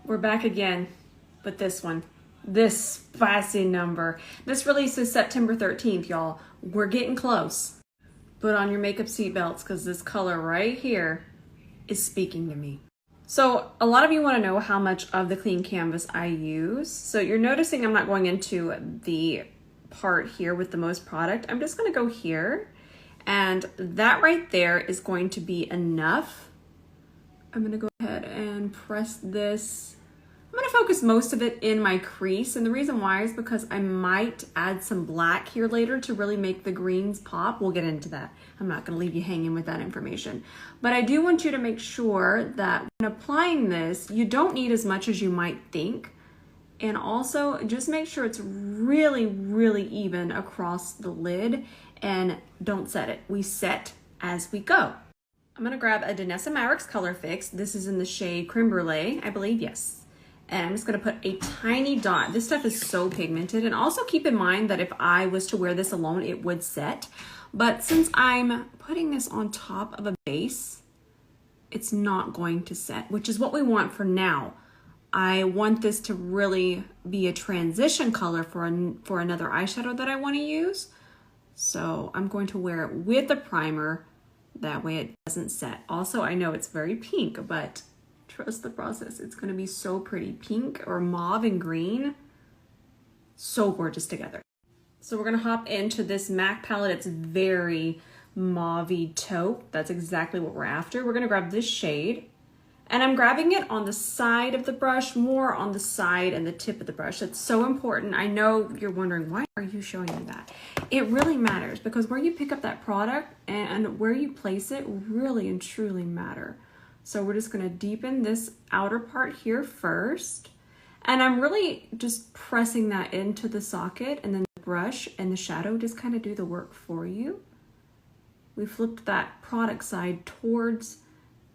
We're back again with this one. This spicy number. This release is September 13th, y'all. We're getting close. Put on your makeup seatbelts because this color right here is speaking to me. So a lot of you want to know how much of the clean canvas I use. So you're noticing I'm not going into the part here with the most product. I'm just going to go here, and that right there is going to be enough. I'm going to go ahead and press this. I'm going to focus most of it in my crease, and the reason why is because I might add some black here later to really make the greens pop. We'll get into that. I'm not going to leave you hanging with that information. But I do want you to make sure that when applying this, you don't need as much as you might think. And also just make sure it's really, really even across the lid, and don't set it. We set as we go. I'm going to grab a Danessa Myricks Color Fix. This is in the shade Creme Brulee, I believe, yes. And I'm just gonna put a tiny dot. This stuff is so pigmented. And also keep in mind that if I was to wear this alone, it would set. But since I'm putting this on top of a base, it's not going to set, which is what we want for now. I want this to really be a transition color for another eyeshadow that I wanna use. So I'm going to wear it with a primer. That way it doesn't set. Also, I know it's very pink, but trust the process. It's going to be so pretty. Pink or mauve and green, so gorgeous together. So we're going to hop into this MAC palette. It's very mauvey taupe. That's exactly what we're after. We're going to grab this shade, and I'm grabbing it on the side of the brush, more on the side and the tip of the brush. That's so important. I know you're wondering, why are you showing me that? It really matters, because where you pick up that product and where you place it really and truly matter. So we're just gonna deepen this outer part here first. And I'm really just pressing that into the socket, and then the brush and the shadow just kind of do the work for you. We flipped that product side towards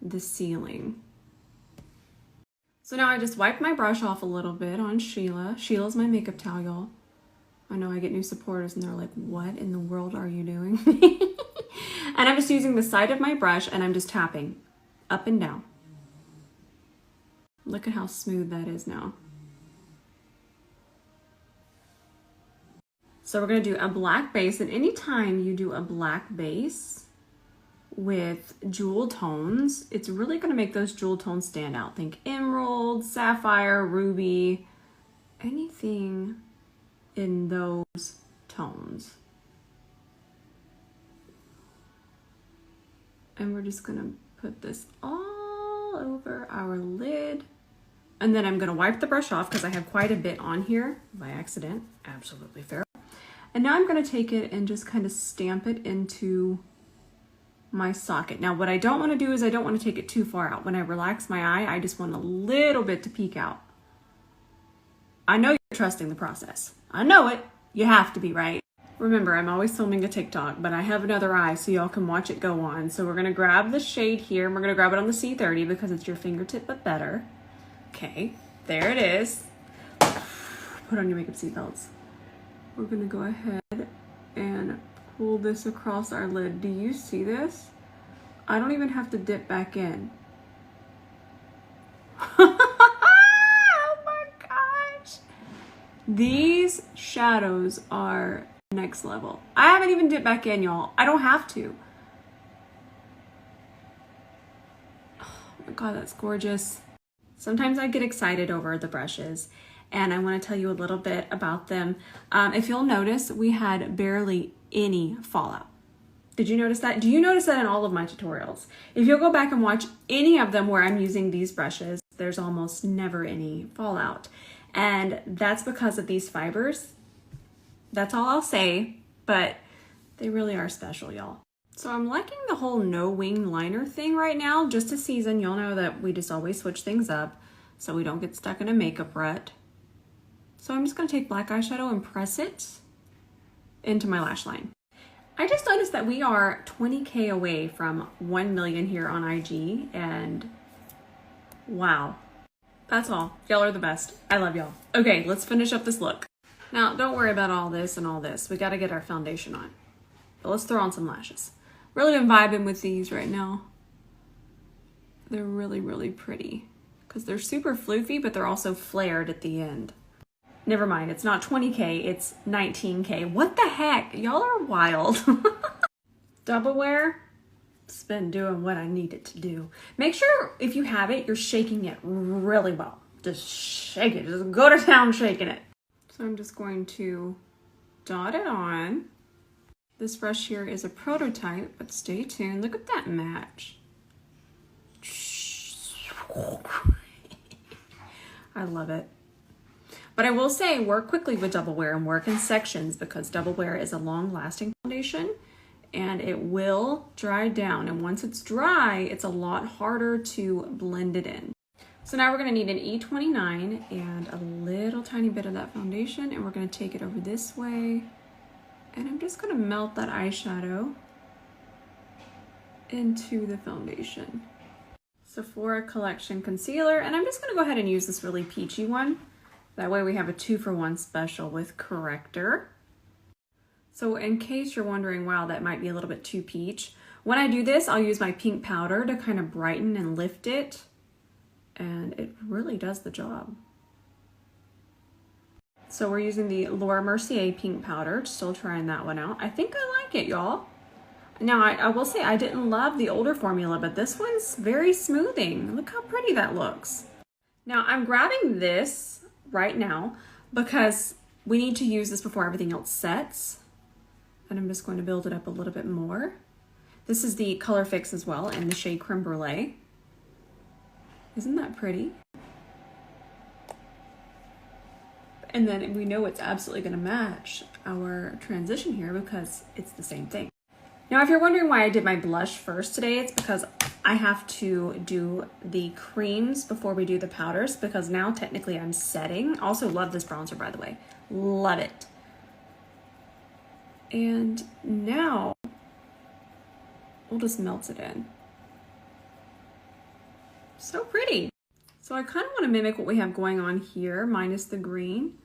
the ceiling. So now I just wiped my brush off a little bit on Sheila. Sheila's my makeup towel, y'all. I know I get new supporters and they're like, what in the world are you doing? And I'm just using the side of my brush, and I'm just tapping up and down. Look at how smooth that is now. So we're going to do a black base, and anytime you do a black base with jewel tones, it's really going to make those jewel tones stand out. Think emerald, sapphire, ruby, anything in those tones. And we're just going to put this all over our lid. And then I'm going to wipe the brush off because I have quite a bit on here by accident. Absolutely fair. And now I'm going to take it and just kind of stamp it into my socket. Now what I don't want to do is I don't want to take it too far out. When I relax my eye, I just want a little bit to peek out. I know you're trusting the process. I know it. You have to be, right? Remember, I'm always filming a TikTok, but I have another eye so y'all can watch it go on. So we're going to grab the shade here, and we're going to grab it on the C30 because it's your fingertip but better. Okay, there it is. Put on your makeup seatbelts. We're going to go ahead and pull this across our lid. Do you see this? I don't even have to dip back in. Oh my gosh! These shadows are next level. I haven't even dipped back in, y'all. I don't have to. Oh my god, that's gorgeous. Sometimes I get excited over the brushes, and I want to tell you a little bit about them. If you'll notice, we had barely any fallout. Did you notice that? Do you notice that in all of my tutorials? If you'll go back and watch any of them where I'm using these brushes, there's almost never any fallout. And that's because of these fibers. That's all I'll say, but they really are special, y'all. So I'm liking the whole no wing liner thing right now. Just a season, you'll know that we just always switch things up so we don't get stuck in a makeup rut. So I'm just gonna take black eyeshadow and press it into my lash line. I just noticed that we are 20K away from 1 million here on IG, and wow, that's all. Y'all are the best. I love y'all. Okay, let's finish up this look. Now, don't worry about all this and all this. We gotta get our foundation on. But let's throw on some lashes. Really been vibing with these right now. They're really, really pretty. because they're super floofy, but they're also flared at the end. Never mind, it's not 20K, it's 19K. What the heck? Y'all are wild. Double wear, it's been doing what I need it to do. Make sure if you have it, you're shaking it really well. Just shake it, just go to town shaking it. So I'm just going to dot it on. This brush here is a prototype, but stay tuned. Look at that match. I love it. But I will say, work quickly with double wear and work in sections, because double wear is a long-lasting foundation and it will dry down. And once it's dry, it's a lot harder to blend it in. So now we're gonna need an E29 and a little tiny bit of that foundation, and we're gonna take it over this way. And I'm just gonna melt that eyeshadow into the foundation. Sephora Collection Concealer, and I'm just gonna go ahead and use this really peachy one. That way we have a 2-for-1 special with corrector. So in case you're wondering, wow, that might be a little bit too peach, when I do this, I'll use my pink powder to kind of brighten and lift it, and it really does the job. So we're using the Laura Mercier pink powder, still trying that one out. I think I like it, y'all. Now, I will say I didn't love the older formula, but this one's very smoothing. Look how pretty that looks. Now, I'm grabbing this right now because we need to use this before everything else sets. And I'm just going to build it up a little bit more. This is the Color Fix as well, in the shade Creme Brulee. Isn't that pretty? And then we know it's absolutely going to match our transition here because it's the same thing. Now, if you're wondering why I did my blush first today, it's because I have to do the creams before we do the powders, because now technically I'm setting. Also love this bronzer, by the way. Love it. And now we'll just melt it in. So pretty. So I kind of want to mimic what we have going on here, minus the green.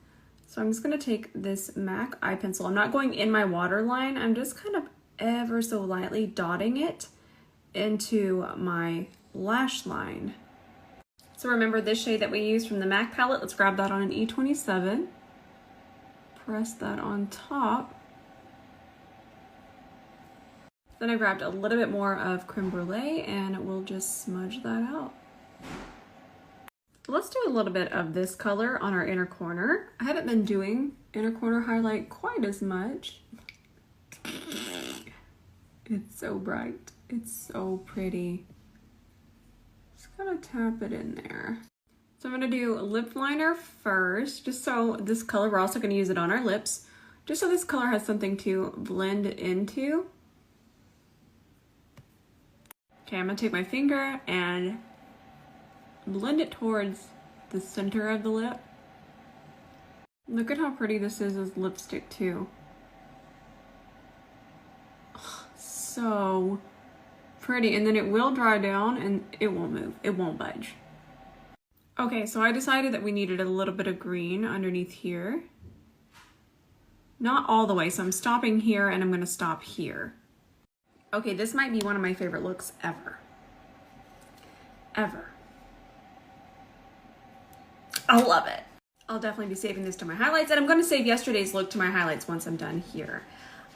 So I'm just going to take this MAC eye pencil. I'm not going in my waterline. I'm just kind of ever so lightly dotting it into my lash line. So remember this shade that we used from the MAC palette. Let's grab that on an E27. Press that on top. Then I grabbed a little bit more of Creme Brulee and we'll just smudge that out. Let's do a little bit of this color on our inner corner. I haven't been doing inner corner highlight quite as much. It's so bright. It's so pretty. Just gonna tap it in there. So I'm gonna do a lip liner first, just so this color, we're also gonna use it on our lips, just so this color has something to blend into. Okay, I'm gonna take my finger and blend it towards the center of the lip. Look at how pretty this is as lipstick too. Oh, so pretty. And then it will dry down and it won't move. It won't budge. Okay, so I decided that we needed a little bit of green underneath here. Not all the way, so I'm stopping here and I'm gonna stop here. Okay, this might be one of my favorite looks ever. Ever. I love it. I'll definitely be saving this to my highlights, and I'm going to save yesterday's look to my highlights once I'm done here.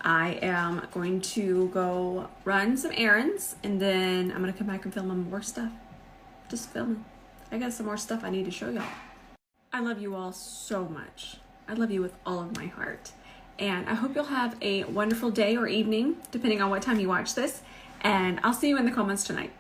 I am going to go run some errands, and then I'm going to come back and film more stuff. Just filming. I got some more stuff I need to show y'all. I love you all so much. I love you with all of my heart. And I hope you'll have a wonderful day or evening, depending on what time you watch this. And I'll see you in the comments tonight.